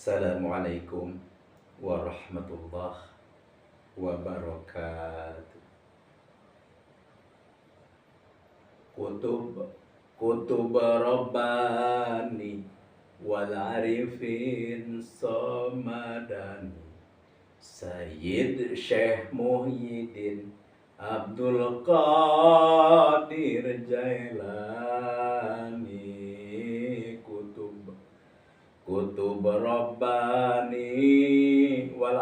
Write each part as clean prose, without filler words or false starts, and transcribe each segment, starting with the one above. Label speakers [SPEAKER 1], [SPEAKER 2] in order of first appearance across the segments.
[SPEAKER 1] Assalamualaikum warahmatullahi wabarakatuh. Kutub Kutub Rabbani wal arifin samadani, Sayyid Syekh Muhyiddin Abdul Qadir Jailani. Kutub Rabbani wal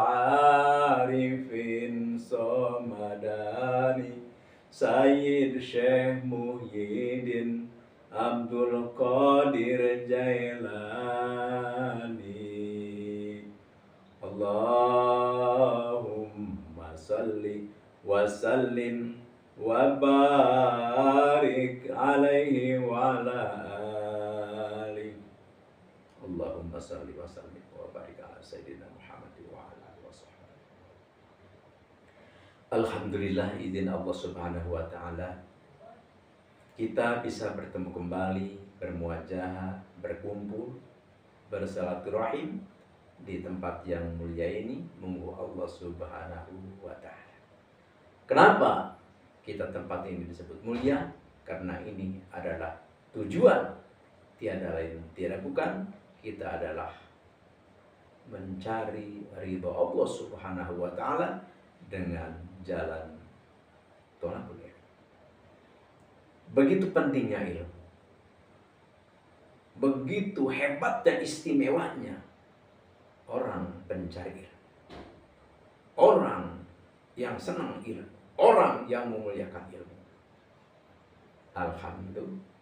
[SPEAKER 1] arifin samadani, Sayyid Syekh Muhyiddin Abdul Qadir Jailani. Allahumma salli wa sallim wa barik alaihi wa ala alihi. Allahumma salli wa sallim wa barik ala Sayyidina Muhammad wa ala alihi wa sahbihi. Alhamdulillah, izin Allah Subhanahu wa ta'ala, kita bisa bertemu kembali, bermuajah, berkumpul, bersilaturahim di tempat yang mulia ini, munggu Allah Subhanahu wa ta'ala. Kenapa kita tempat ini disebut mulia? Karena ini adalah tujuan, tiada lain tiada bukan, kita adalah mencari ridha Allah Subhanahu wa ta'ala dengan jalan thalabul ilm. Begitu pentingnya ilmu, begitu hebat dan istimewanya orang pencari ilmu, orang yang senang ilmu, orang yang memuliakan ilmu. Alhamdulillah,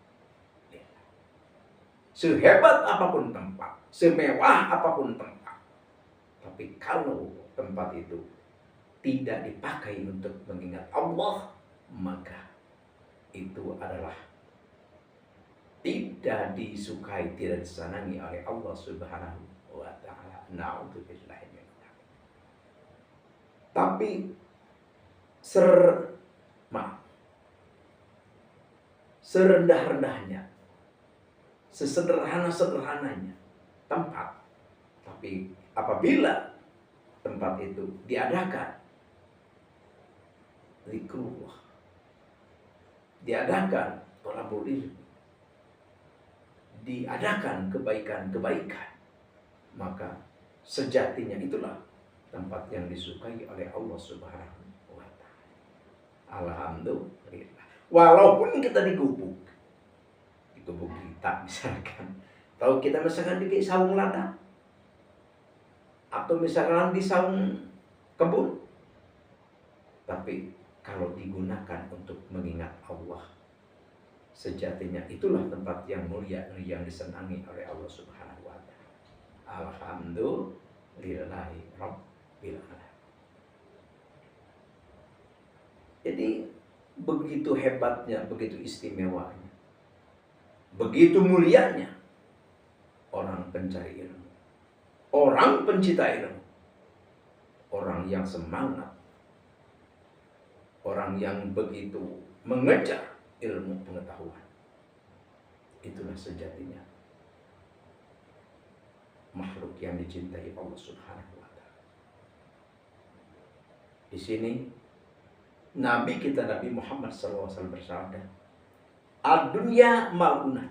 [SPEAKER 1] sehebat apapun tempat, semewah apapun tempat, tapi kalau tempat itu tidak dipakai untuk mengingat Allah, maka itu adalah tidak disukai, tidak disenangi oleh Allah Subhanahu wa ta'ala. Na'udzubillah min dzalik. Tapi serendah-rendahnya, sesederhana-sederhananya tempat, tapi apabila tempat itu diadakan zikrullah, diadakan thalabul ilmi, diadakan kebaikan-kebaikan, maka sejatinya itulah tempat yang disukai oleh Allah Subhanahu wa ta'ala. Alhamdulillah. Walaupun kita digubuk kita misalkan, kalau kita misalkan di saung ladang atau misalkan di saung kebun, tapi kalau digunakan untuk mengingat Allah, sejatinya itulah tempat yang mulia, yang disenangi oleh Allah Subhanahu wa ta'ala. Alhamdulillahi rabbil alamin. Jadi begitu hebatnya, begitu istimewanya, begitu mulianya orang pencari ilmu, orang pencinta ilmu, orang yang semangat, orang yang begitu mengejar ilmu pengetahuan. Itulah sejatinya makhluk yang dicintai Allah Subhanahu wa ta'ala. Di sini Nabi kita, Nabi Muhammad SAW bersabda, ad-dunya mal'unah.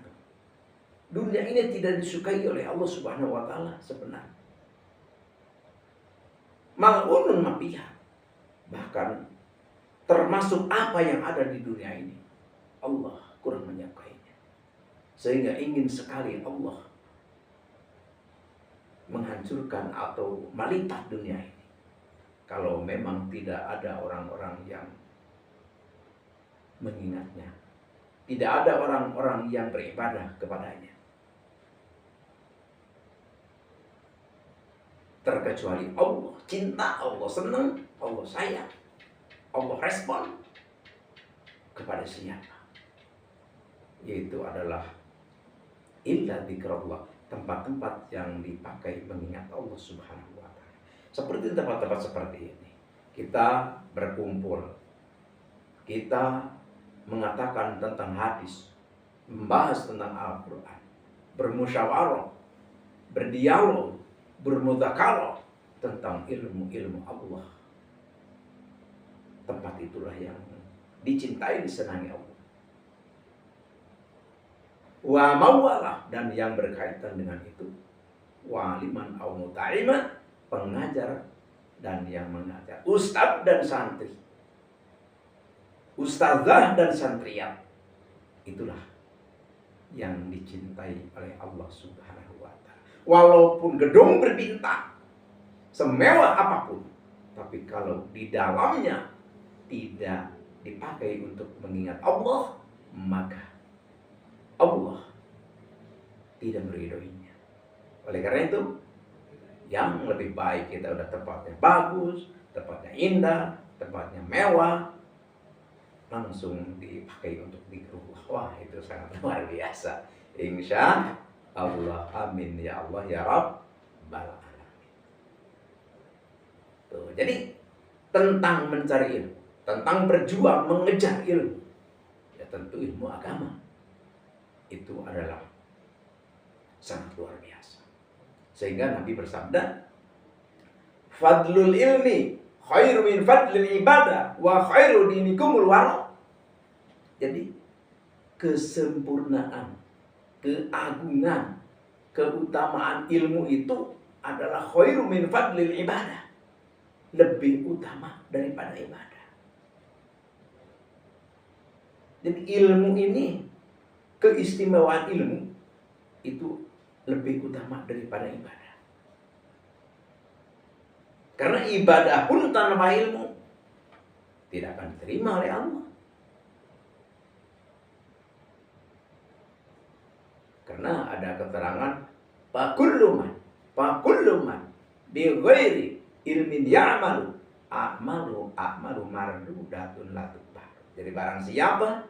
[SPEAKER 1] Dunia ini tidak disukai oleh Allah Subhanahu wa ta'ala sebenarnya. Mal'unun ma fiha. Bahkan termasuk apa yang ada di dunia ini, Allah kurang menyukainya. Sehingga ingin sekali Allah menghancurkan atau melipat dunia ini, kalau memang tidak ada orang-orang yang mengingatnya, tidak ada orang-orang yang beribadah kepadanya. Terkecuali Allah, cinta Allah, senang Allah, sayang Allah, respon kepada siapa? Yaitu adalah illa dzikrullah, tempat-tempat yang dipakai mengingat Allah Subhanahu wa ta'ala. Seperti tempat-tempat seperti ini, kita berkumpul, kita mengatakan tentang hadis, membahas tentang Al-Quran, bermusyawarah, berdialog, bermudzakarah tentang ilmu-ilmu Allah. Tempat itulah yang dicintai, disenangi Allah. Wa mawalah, dan yang berkaitan dengan itu, waliman au muta'ima, pengajar dan yang mengajar, ustaz dan santri, ustazah dan santriat. Itulah yang dicintai oleh Allah Subhanahu wa ta'ala. Walaupun gedung berbintang, semewah apapun, tapi kalau di dalamnya tidak dipakai untuk mengingat Allah, maka Allah tidak meridhoinya. Oleh karena itu, yang lebih baik kita udah tempatnya bagus, tempatnya indah, tempatnya mewah, langsung dipakai untuk zikrullah. Wah, itu sangat luar biasa. Insya Allah, amin ya Allah ya Rabbal alamin. Tuh, jadi tentang mencari ilmu, tentang berjuang mengejar ilmu, ya tentu ilmu agama itu adalah sangat luar biasa. Sehingga Nabi bersabda, fadlul ilmi khairu min fadlil ibadah wa khairu dinikumul wara. Jadi kesempurnaan, keagungan, keutamaan ilmu itu adalah khairu min fadlil ibadah, lebih utama daripada ibadah. Jadi ilmu ini, keistimewaan ilmu itu lebih utama daripada ibadah. Karena ibadah pun tanpa ilmu tidak akan diterima oleh Allah. Karena ada keterangan pakulluman bi ghairi ilmin ya'malu a'malu mardudatun la tuqbal. Jadi barang siapa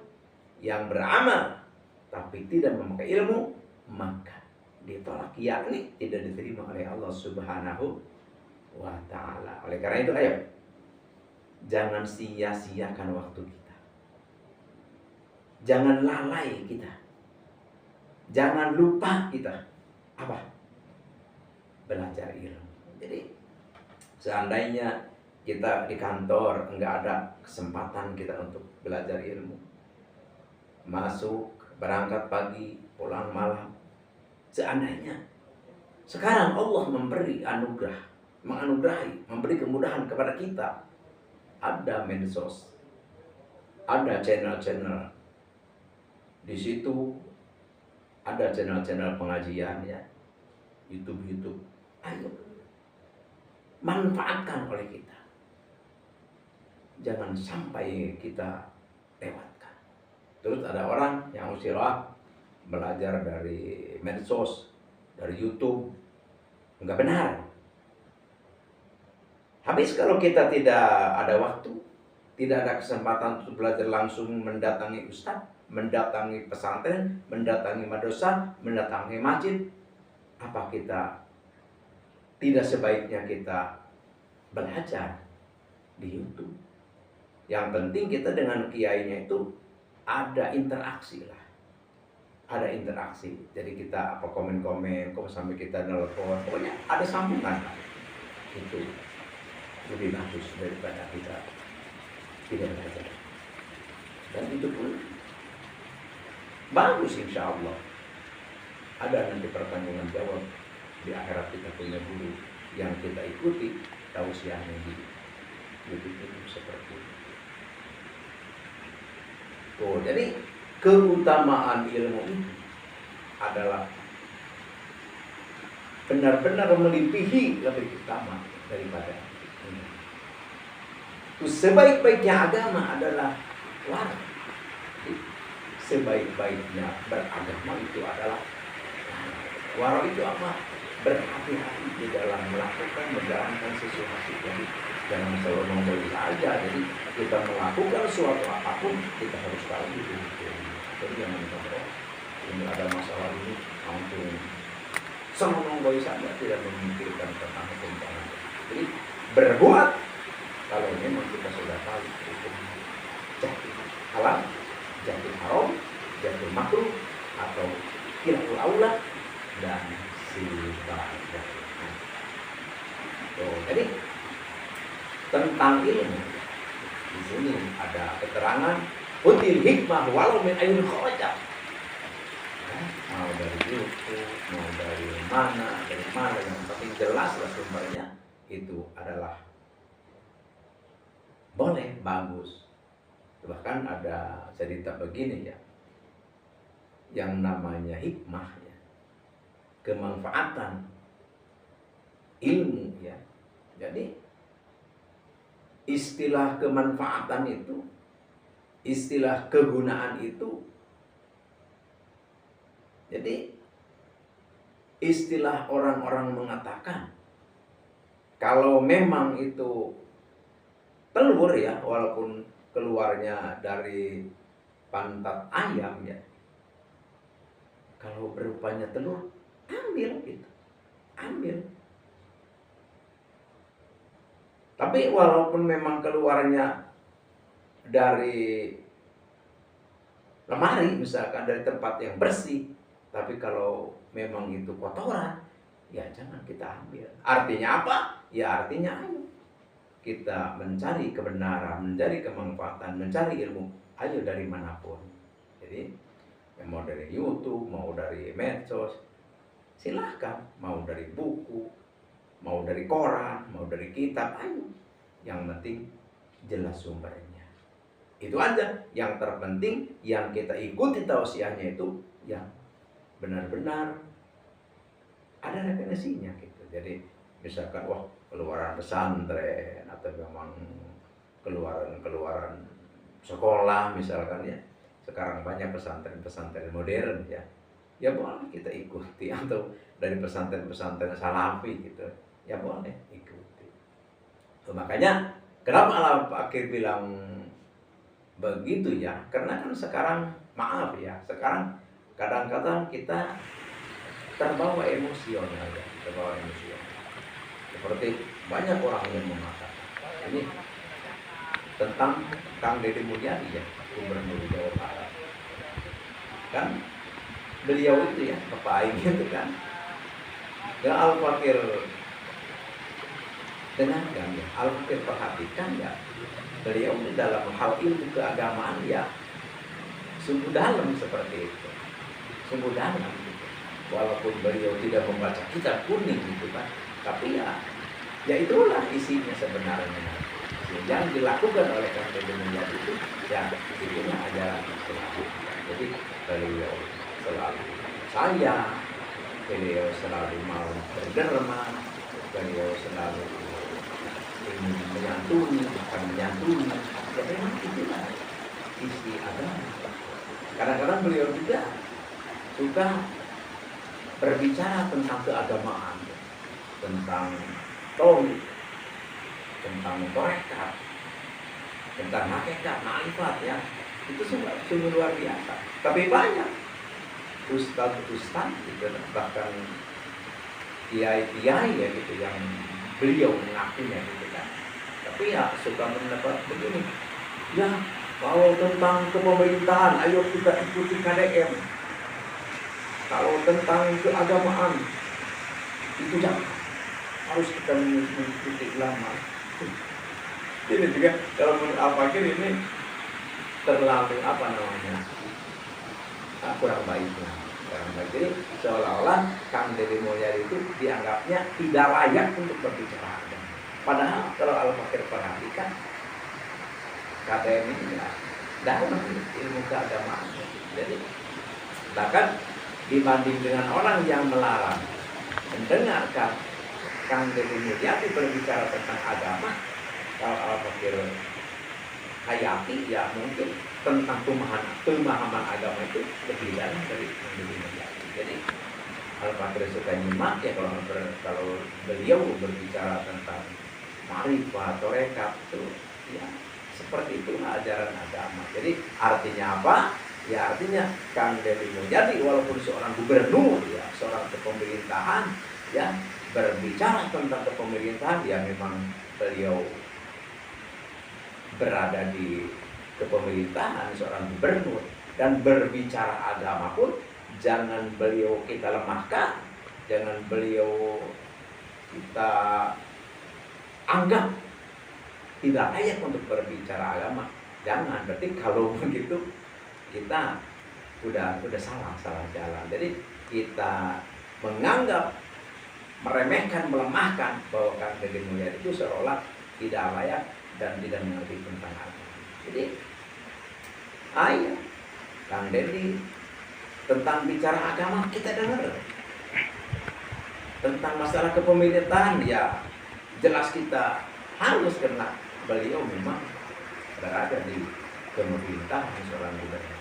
[SPEAKER 1] yang beramal tapi tidak memakai ilmu, maka ditolak, yakni tidak diterima oleh Allah Subhanahu wa ta'ala. Oleh karena itu, ayo jangan sia-siakan waktu kita, jangan lalai kita, jangan lupa kita apa? Belajar ilmu. Jadi seandainya kita di kantor enggak ada kesempatan kita untuk belajar ilmu, masuk berangkat pagi, pulang malam. Seandainya sekarang Allah memberi menganugerahi, memberi kemudahan kepada kita, ada medsos, ada channel-channel di situ, ada channel-channel pengajian, ya, YouTube. Ayo manfaatkan oleh kita, jangan sampai kita lewatkan. Terus ada orang yang usirah belajar dari medsos, dari YouTube, enggak benar. Habis kalau kita tidak ada waktu, tidak ada kesempatan untuk belajar langsung, mendatangi ustaz, mendatangi pesantren, mendatangi madrasah, mendatangi masjid, apa kita tidak sebaiknya kita belajar di YouTube? Yang penting kita dengan kiainya itu ada interaksi lah. Ada interaksi. Jadi kita apa komen-komen, kok sampai kita nelpon, pokoknya ada sambungan lah. Itu lebih bagus daripada kita tidak belajar. Dan itu pun bagus insya Allah. Ada nanti pertanggungan jawab di akhirat, kita punya guru yang kita ikuti tausiahnya di YouTube seperti itu. Tuh, jadi keutamaan ilmu itu adalah benar-benar melebihi, lebih utama daripada ini. Sebaik-baiknya agama adalah wara. Sebaik-baiknya beragama itu adalah wara. Itu apa? Berhati-hati di dalam melakukan, menjalankan sesuatu. Jadi jangan selalu menggoli saja. Jadi kita melakukan suatu apapun, kita harus tahu itu. Jadi jangan sampai ini ada masalah ini langsung sama menggoli saja, tidak memikirkan tentang hukum. Jadi berbuat kalau memang kita sudah tahu hukum jatuh halal, jatuh haram, jatuh makruh, atau khilaful aula dan sebagainya. Tuh, jadi tentang ilmu di sini ada keterangan util hikmah walau min ayun kharajat. Mau dari YouTube, mau dari mana yang penting jelaslah sumbernya, itu adalah boleh, bagus. Bahkan ada cerita begini ya, yang namanya hikmah ya, kemanfaatan ilmu ya. Jadi istilah kemanfaatan itu, istilah kegunaan itu, jadi istilah orang-orang mengatakan kalau memang itu telur ya, walaupun keluarnya dari pantat ayam ya, kalau berupanya telur, ambil gitu, ambil. Tapi walaupun memang keluarnya dari lemari misalkan, dari tempat yang bersih, tapi kalau memang itu kotoran, ya jangan kita ambil. Artinya apa? Ya artinya ayo kita mencari kebenaran, mencari kemanfaatan, mencari ilmu, ayo dari manapun. Jadi mau dari YouTube, mau dari medsos, silahkan. Mau dari buku, mau dari koran, mau dari kitab, ayo. Yang penting jelas sumbernya. Itu aja. Yang terpenting yang kita ikuti tausiahnya itu yang benar-benar ada referensinya gitu. Jadi misalkan wah keluaran pesantren atau memang keluaran sekolah misalkan ya. Sekarang banyak pesantren-pesantren modern ya. Ya boleh kita ikuti, atau dari pesantren-pesantren salafi gitu. Ya boleh ikuti. Makanya kenapa Al-Fakir bilang begitu ya? Karena kan sekarang maaf ya, sekarang kadang-kadang kita terbawa emosional ya, terbawa emosional. Seperti banyak orang yang mengatakan ini tentang Kang Deddy Mulyadi ya, Gubernur Jawa Barat. Kan beliau itu ya, Bapak Aing itu kan, ya Al-Fakir dengarkan ya, Al-Fakir perhatikan ya, beliau dalam hal ilmu keagamaan ya sungguh dalam seperti itu, sungguh dalam gitu. Walaupun beliau tidak membaca kitab kuning gitu kan, tapi ya itulah isinya sebenarnya. Yang dilakukan oleh Kang Deddy Mulyadi itu ya itulah ajaran Islam. Jadi beliau selalu sayang, beliau selalu mau berderma, beliau selalu ingin menyantuni, bukan menyantuni. Ya memang itulah isi agama. Kadang-kadang beliau juga suka berbicara tentang keagamaan, tentang tauhid, tentang tarekat, tentang hakikat, ma'rifat ya. Itu sungguh luar biasa. Tapi banyak ustaz-ustaz gitu, bahkan kiai-kiai ya gitu yang beliau mengakunya gitu kan. Tapi ya suka mendapat begini. Ya, kalau tentang kepemerintahan, ayo kita ikuti KDM. Kalau tentang keagamaan, itu jangan. Harus kita mengikuti ulama. Ini juga kalau menurut Al-Fakir ini terlalu apa namanya, kurang baik lah. Jadi seolah-olah Kang Deddy Mulyadi itu dianggapnya tidak layak untuk berbicara. Padahal kalau Al-Fakir perhatikan, KDM ini ya dalam ilmu keagamaan. Jadi bahkan dibanding dengan orang yang melarang mendengarkan Kang Deddy Mulyadi berbicara tentang agama, kalau Al-Fakir hayati ya mungkin tentang pemahaman agama itu lebih dalam dari Kang Deddy Mulyadi. Jadi Al-Fakir suka nyimak ya kalau beliau berbicara tentang ma'rifat, tarekat itu ya seperti itu ajaran agama. Jadi artinya apa? Ya artinya Kang Deddy Mulyadi walaupun seorang gubernur ya, seorang kepemerintahan ya, berbicara tentang kepemerintahan ya memang beliau berada di kepemerintahan, seorang gubernur, dan berbicara agama pun jangan beliau kita lemahkan, jangan beliau kita anggap tidak layak untuk berbicara agama. Jangan, berarti kalau begitu kita udah salah jalan. Jadi kita menganggap, meremehkan, melemahkan bahwa Kang Deddy Mulyadi itu seolah tidak layak dan tidak mengerti tentang agama. Jadi ayo Kang Deddy tentang bicara agama kita dengar. Tentang masalah kepemilikan ya jelas kita harus, karena beliau memang berada di pemerintahan seorang gubernur.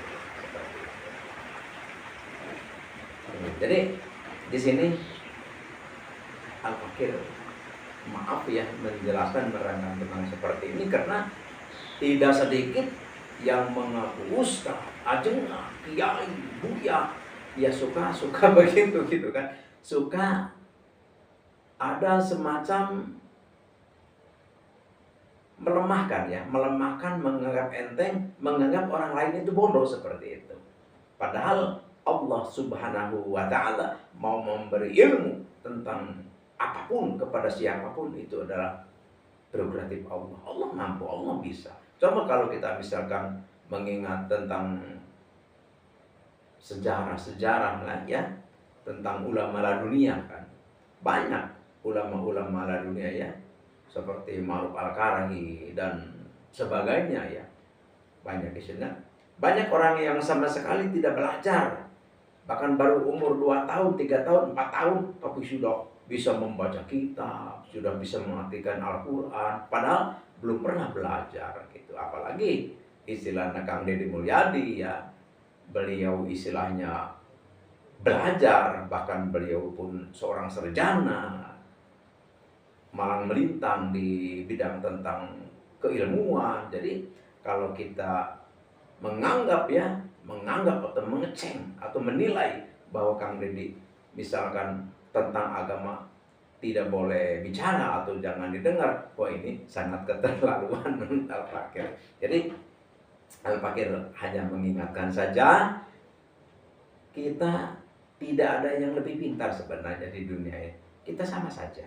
[SPEAKER 1] Jadi di sini Al-Fakir maaf ya menjelaskan menerangkan tentang seperti ini, karena tidak sedikit yang mengaku ustaz, ajengah, kiai, buya, ya suka begitu gitu kan, suka ada semacam melemahkan, menganggap enteng, menganggap orang lain itu bodoh seperti itu. Padahal Allah Subhanahu wa Ta'ala mau memberi ilmu tentang apapun kepada siapapun, itu adalah prerogatif Allah. Allah mampu, Allah bisa. Coba kalau kita misalkan mengingat tentang sejarah lah ya, tentang ulama dunia kan, banyak ulama dunia ya, seperti Ma'ruf Al-Qarahi dan sebagainya ya, banyak di sana. Banyak orang yang sama sekali tidak belajar, bahkan baru umur 2 tahun, 3 tahun, 4 tahun, tapi sudah bisa membaca kitab, sudah bisa mengartikan Al-Quran, padahal belum pernah belajar gitu. Apalagi istilahnya Kang Deddy Mulyadi ya, beliau istilahnya belajar, bahkan beliau pun seorang sarjana, malang melintang di bidang tentang keilmuan. Jadi kalau kita menganggap atau mengeceng atau menilai bahwa Kang Deddy misalkan tentang agama tidak boleh bicara atau jangan didengar, wah ini sangat keterlaluan menurut Al-Fakir. Jadi Al-Fakir hanya mengingatkan saja, kita tidak ada yang lebih pintar sebenarnya di dunia ini. Kita sama saja.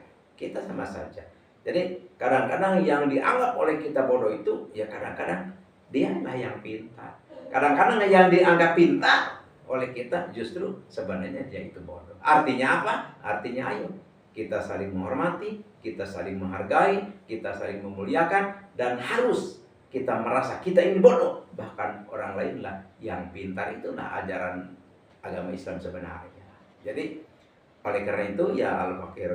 [SPEAKER 1] Jadi kadang-kadang yang dianggap oleh kita bodoh itu, ya kadang-kadang dialah yang pintar. Kadang-kadang yang dianggap pintar oleh kita justru sebenarnya dia itu bodoh. Artinya apa? Artinya ayo kita saling menghormati, kita saling menghargai, kita saling memuliakan, dan harus kita merasa kita ini bodoh, bahkan orang lain lah yang pintar. Itulah ajaran agama Islam sebenarnya. Jadi oleh karena itu ya Al-Fakir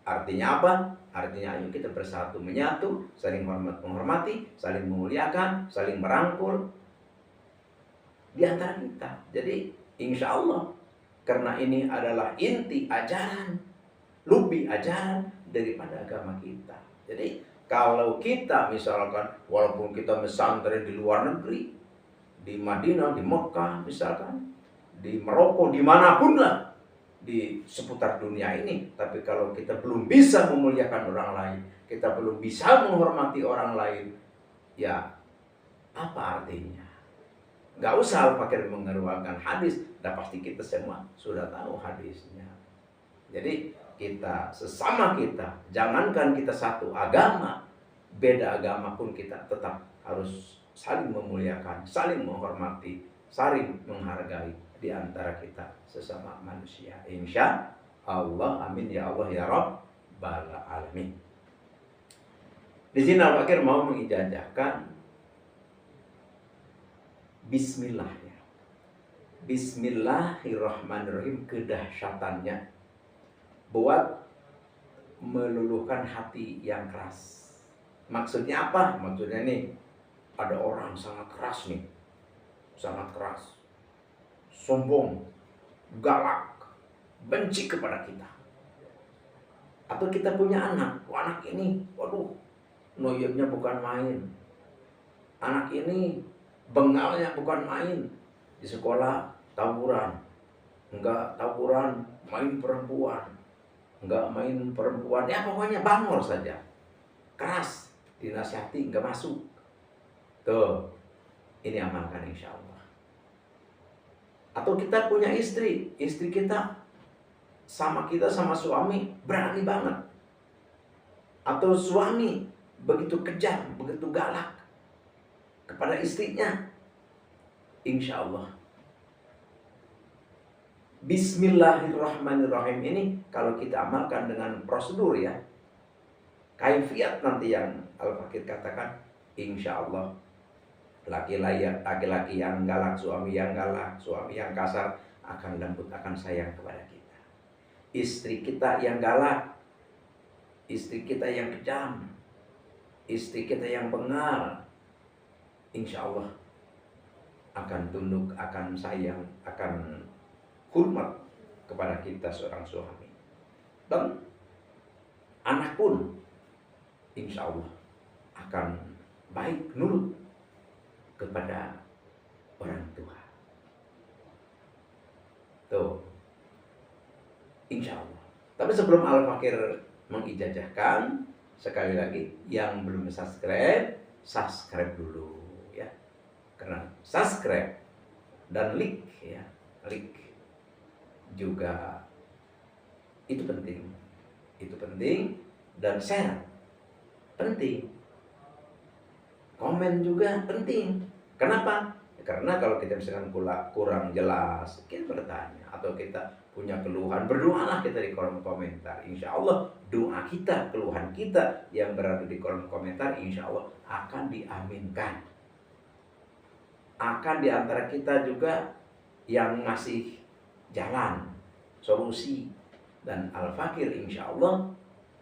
[SPEAKER 1] artinya apa? Artinya ayo kita bersatu menyatu, saling menghormati, saling memuliakan, saling merangkul di antara kita. Jadi insya Allah, karena ini adalah inti ajaran, lubi ajaran daripada agama kita. Jadi kalau kita misalkan walaupun kita pesantren di luar negeri, di Madinah, di Mekah misalkan, di Maroko, dimanapun lah di seputar dunia ini, tapi kalau kita belum bisa memuliakan orang lain, kita belum bisa menghormati orang lain, ya apa artinya? Gak usah Al-Fakir mengeluarkan hadis, dah pasti kita semua sudah tahu hadisnya. Jadi kita sesama kita, jangankan kita satu agama, beda agama pun kita tetap harus saling memuliakan, saling menghormati, saling menghargai di antara kita sesama manusia. Insya Allah, amin ya Allah ya Rabbal alamin. Di sini Al-Fakir mau mengijazahkan Bismillah ya. Bismillahirrahmanirrahim, kedahsyatannya buat meluluhkan hati yang keras. Maksudnya apa? Maksudnya nih, ada orang sangat keras nih, sangat keras, sombong, galak, benci kepada kita. Atau kita punya anak, anak ini, waduh, noyobnya bukan main. Anak ini bengalnya bukan main. Di sekolah tawuran, enggak tawuran, main perempuan, enggak main perempuan, ya pokoknya bangor saja, keras, dinasihati enggak masuk. Tuh, ini amalkan insya Allah. Atau kita punya istri kita sama suami berani banget. Atau suami begitu kejam, begitu galak kepada istrinya, insya Allah Bismillahirrahmanirrahim ini kalau kita amalkan dengan prosedur ya, kaifiat nanti yang Al-Fakir katakan, insya Allah laki-laki yang galak, suami yang galak, suami yang kasar akan lembut, akan sayang kepada kita. Istri kita yang galak, istri kita yang kejam, istri kita yang bengal, insya Allah akan tunduk, akan sayang, akan hormat kepada kita seorang suami. Dan anak pun insya Allah akan baik nurut kepada orang tua. Tuh, insya Allah. Tapi sebelum Al-Fakir mengijazahkan, sekali lagi yang belum subscribe, subscribe dulu ya. Karena subscribe dan like ya, like juga itu penting, dan share penting, komen juga penting. Kenapa? Karena kalau kita misalkan kurang jelas, kita bertanya atau kita punya keluhan, berdoalah kita di kolom komentar. Insya Allah doa kita, keluhan kita yang berada di kolom komentar, insya Allah akan diaminkan. Akan diantara kita juga yang ngasih jalan, solusi, dan Al-Fakir insya Allah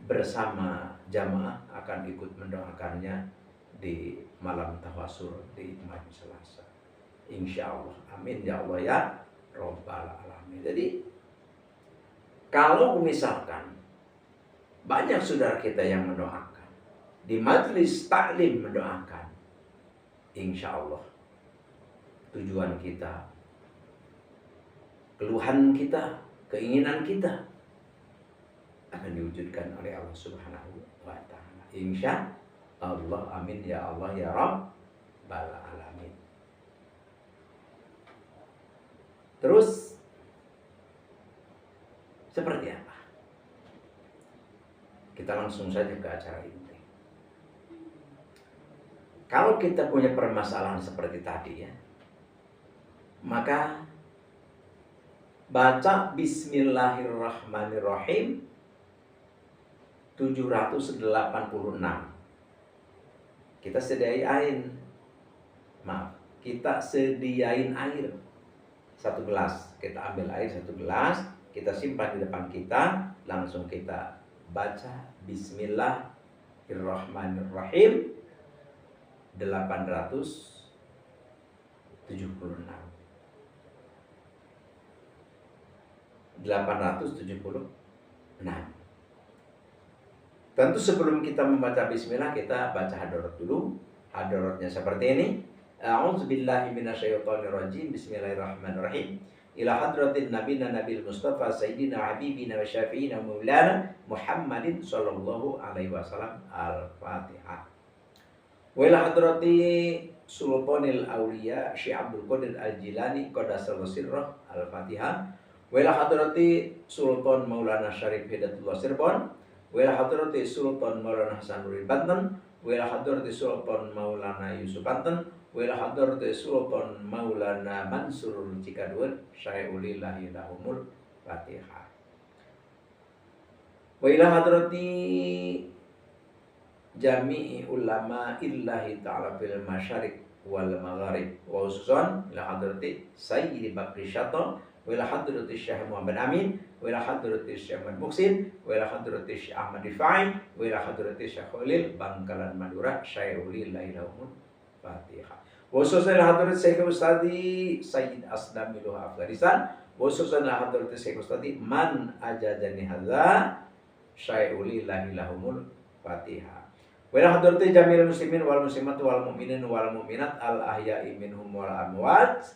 [SPEAKER 1] bersama jamaah akan ikut mendoakannya di malam tawasul di malam Selasa. Insya Allah, amin ya Allah ya Rabbal Alamin. Jadi kalau misalkan banyak saudara kita yang mendoakan, di majelis taklim mendoakan, insya Allah tujuan kita, keluhan kita, keinginan kita akan diwujudkan oleh Allah Subhanahu wa Ta'ala. Insya Allah, amin ya Allah ya Rabbal Alamin. Terus seperti apa? Kita langsung saja ke acara inti. Kalau kita punya permasalahan seperti tadi ya, maka baca Bismillahirrahmanirrahim 786. Kita sediain air 1 gelas. Kita ambil air 1 gelas, kita simpan di depan kita, langsung kita baca Bismillahirrahmanirrahim 876. Tentu sebelum kita membaca bismillah, kita baca hadarat dulu. Hadaratnya seperti ini. A'udzubillahi minasyaitonirrajim. Bismillahirrahmanirrahim. Ila hadratin nabiyina nabil mustafa sayyidina habibina wa syafi'ina maulana Muhammadin sallallahu alaihi wasallam. Al-Fatihah. Wa ila hadrati sultanil awliya Syekh Abdul Qadir Al-Jilani qaddasallahu sirrah. Al-Fatihah. Wa ila hadrati Sultan Maulana Syarif Hidayatullah Sirbon, wa ila hadrati Sultan Maulana Hasanuddin Banten, wa ila hadrati Sultan Maulana Yusuf Banten, wa ila hadrati Sultan Maulana Mansur Cikadun, syai'ulillahi lahumul Fatihah. Wa ila hadrati jami'i ulama illahi ta'ala fil masyarik wal magharib, wa khususan ila hadrati Sayyidi Bakri Syato, wa ila hadrati Syekh Muhammad Amin, wa ila hadrati Syekh Muhammad Muksin, wa ila hadrati Syekh Ahmad Rifai, wa ila hadrati Syekh Khalil Bangkalan Madura, syai'ulillahi lahumul Fatihah. Wa khususan ila hadrati Syekh Ustadi Sayyid Asdamiluh Afghanistan, wa khususan ila hadrati Syekh Ustadi Man Ajazani Hadza, syai'ulillahi lahumul Fatihah. Wa ila hadrati jamil muslimin wal muslimat wal mu'minin wal mu'minat al ahya'i minhum wal amwat,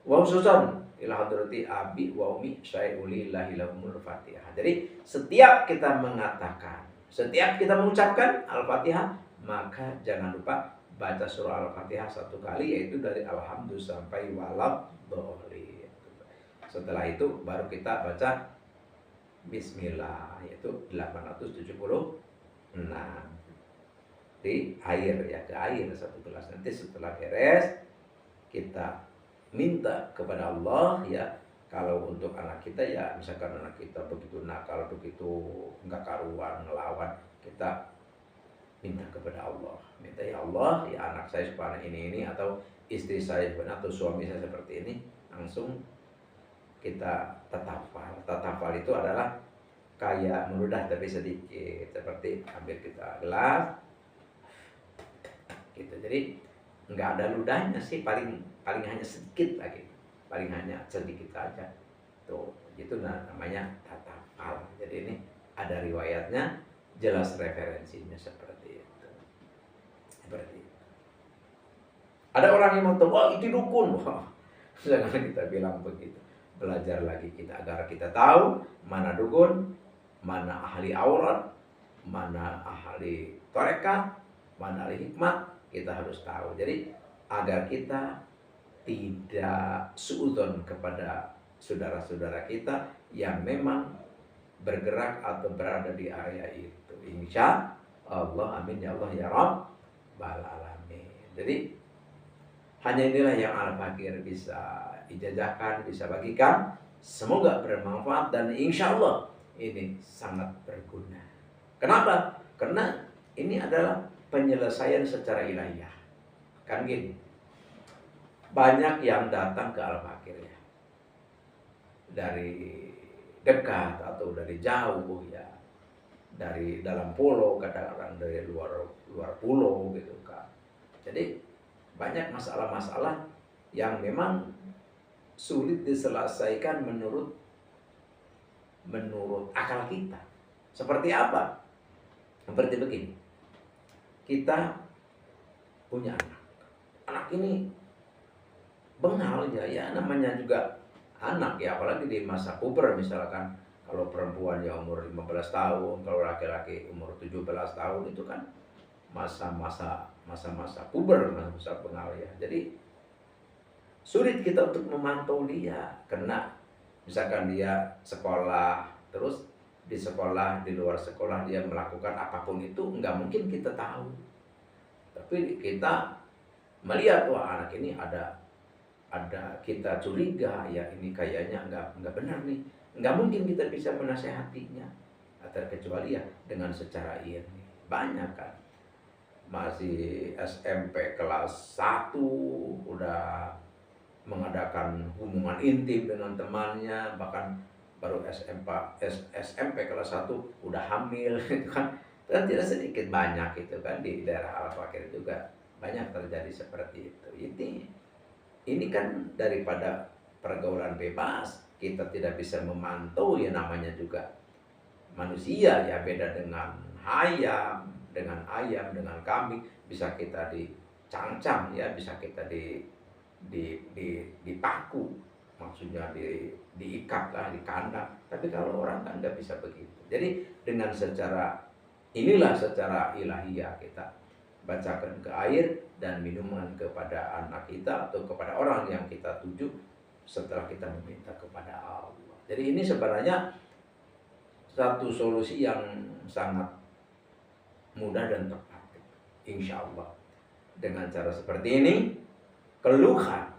[SPEAKER 1] wa khususan ila hadrati abi wa umi syai'ulillahi lahumul Fatihah. Jadi setiap kita mengatakan, setiap kita mengucapkan Al-Fatihah, maka jangan lupa baca surah Al-Fatihah 1 kali, yaitu dari Alhamdulillah sampai Waladhdallin. Setelah itu baru kita baca Bismillah, yaitu 876. Nah, di air ya, ke air 1 gelas. Nanti setelah beres kita minta kepada Allah ya. Kalau untuk anak kita ya, misalkan anak kita begitu nakal, begitu enggak karuan ngelawan, kita minta kepada Allah. Minta, ya Allah, ya anak saya supaya ini atau istri saya atau suami saya seperti ini. Langsung kita tatafal. Tatafal itu adalah kayak meludah tapi sedikit, seperti ambil kita gelas gitu. Jadi nggak ada ludahnya sih, paling hanya sedikit lagi, paling hanya sedikit aja tuh, itu namanya tatafal. Jadi ini ada riwayatnya, jelas referensinya seperti itu. Ada orang yang mau tahu, wah itu dukun, wah jangan kita bilang begitu. Belajar lagi kita agar kita tahu mana dukun, mana ahli aurat, mana ahli tarekat, mana ahli hikmat, kita harus tahu. Jadi agar kita tidak suudzon kepada saudara-saudara kita yang memang bergerak atau berada di area itu. Insya Allah, amin ya Allah ya Rabbal alamin. Jadi hanya inilah yang Al-Fakir bisa ijazahkan, bisa bagikan. Semoga bermanfaat dan insya Allah ini sangat berguna. Kenapa? Karena ini adalah penyelesaian secara ilahiyah. Kan gini, banyak yang datang ke Al-Fakir ya, dari dekat atau dari jauh ya, dari dalam pulau, kadang-kadang dari luar pulau gitu kan. Jadi banyak masalah-masalah yang memang sulit diselesaikan menurut akal kita. Seperti apa? Seperti begini, kita punya anak ini bengal ya namanya juga anak ya, apalagi di masa puber misalkan. Kalau perempuan ya umur 15 tahun, kalau laki-laki umur 17 tahun, itu kan masa-masa puber, masa bengal ya. Jadi sulit kita untuk memantau dia, karena misalkan dia sekolah, terus di sekolah, di luar sekolah dia melakukan apapun itu, nggak mungkin kita tahu. Tapi kita melihat, wah anak ini ada kita curiga ya, ini kayaknya nggak benar nih. Nggak mungkin kita bisa menasehatinya, terkecuali ya dengan secara ini. Banyak kan masih SMP kelas 1 udah mengadakan hubungan intim dengan temannya, bahkan baru SMP kelas 1 udah hamil gitu kan. Dan tidak sedikit, banyak itu kan di daerah Al-Fakir juga banyak terjadi seperti itu. Ini kan daripada pergaulan bebas, kita tidak bisa memantau ya, namanya juga manusia ya, beda dengan ayam, dengan kambing. Bisa kita dicangcang ya, bisa kita dipaku, maksudnya diikat lah, di kandang. Tapi kalau orang kan nggak bisa begitu. Jadi dengan secara ilahiyah kita bacakan ke air dan minuman kepada anak kita atau kepada orang yang kita tuju setelah kita meminta kepada Allah. Jadi ini sebenarnya satu solusi yang sangat mudah dan tepat, insya Allah. Dengan cara seperti ini, keluhan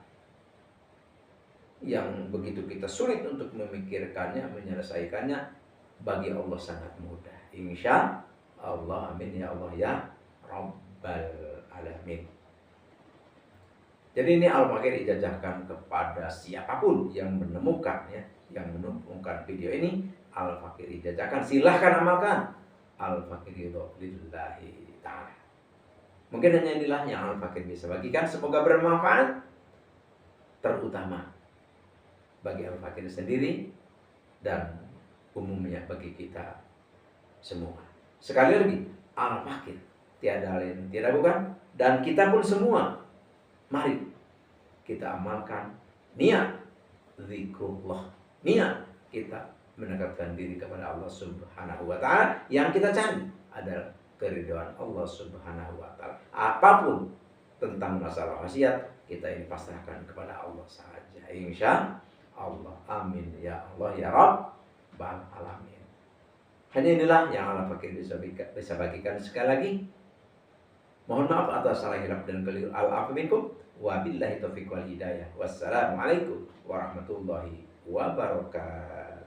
[SPEAKER 1] yang begitu kita sulit untuk memikirkannya, menyelesaikannya, bagi Allah sangat mudah. Insya Allah, amin ya Allah ya Rabbal alamin. Jadi ini Al-Fakir ijazahkan kepada siapapun yang menemukan ya, yang menemukan video ini, Al-Fakir ijazahkan, silahkan amalkan. Al-Fakir lillahi ta'ala. Mungkin hanya inilah yang Al-Fakir bisa bagikan. Semoga bermanfaat, terutama bagi Al-Fakir sendiri dan umumnya bagi kita semua. Sekali lagi, Al-Fakir tiada lain tiada bukan, dan kita pun semua, mari kita amalkan niat zikrullah, niat kita mendekatkan diri kepada Allah Subhanahu wa ta'ala. Yang kita cari adalah keridhaan Allah Subhanahu wa ta'ala. Apapun tentang masalah wasiat, kita ini pasrahkan kepada Allah saja, insya Allah. Amin ya Allah ya Rabbal alamin. Hanya inilah yang Allah Fakir bisa bagikan. Sekali lagi, mohon maaf atas salah hilaf dan keliru. Al-afu minkum. Wabillahi taufiq wal hidayah. Wassalamualaikum warahmatullahi wabarakatuh.